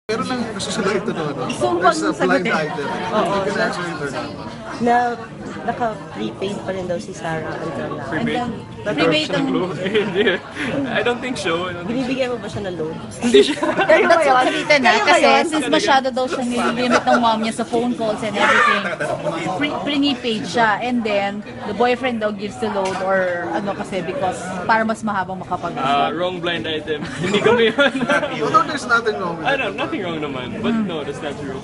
Meron lang gusto sila ito no, no? Gusto mo There's a bang blind sagutin? item. Oo, You can na- answer it or not. Na naka-prepaid pa rin daw si Sarah until now. And then, Nagkaroon private siya ng ang... loan. Hindi. I don't think so. I don't think so. Binibigyan mo ba siya ng loan? Hindi siya. Kayo That's ngayon? what balita na. Kayo Kasi ngayon? since masyado daw siya nililimit ng mom niya sa phone calls and everything, pre-paid siya. And then, the boyfriend daw gives the loan or ano kasi because para mas mahabang makapag Wrong blind item. Hindi kami yun. Although there's nothing wrong with I it. don't, nothing wrong naman. But no, that's not true.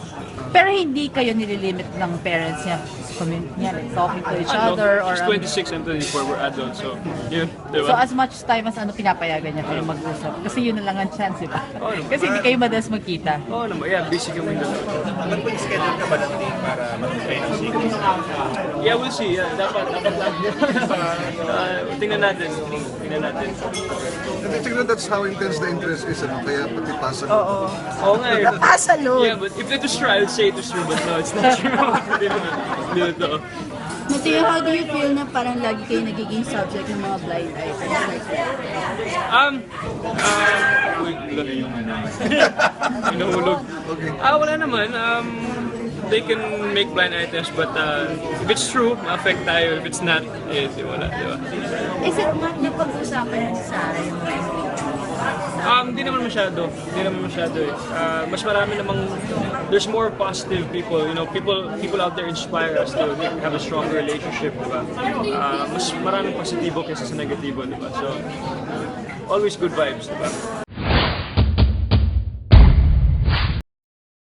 Pero hindi kayo nililimit ng parents niya sa community niya, like talking to each other or... She's 26 and 24, we're adults. So, yun. So Diba? as much time as ano pinapayagan niya kayo mag-usap. Kasi yun na lang ang chance, di ba? Oo naman. Kasi hindi kayo madalas magkita. Oo naman. Yeah, busy kami dalawa. Mag-schedule ka ba ng date para mag-try ng secret? Yeah, we'll see. Yeah, dapat lang. Tingnan natin. Tingnan natin. I think that's how intense the interest is. Ano? Kaya pati pasa. Oo. Oo nga eh. Napasa loan. Yeah, but if it was true, I would say it was true. But no, it's not true. Hindi naman. Hindi ito. Mateo, how do you feel na parang lagi kayo nagiging subject ng mga blind items like that? Uy, Inuhulog. Okay. Wala naman. They can make blind items, but if it's true, ma-affect tayo. If it's not, wala, di ba? Is it not napag-usapan ng Sarah yung blind items? Hindi naman masyado. Hindi naman masyado eh. Mas marami namang, there's more positive people. You know, people out there inspire us to have a stronger relationship, di ba? Mas maraming positibo kaysa sa negatibo, di ba? So, always good vibes, di ba?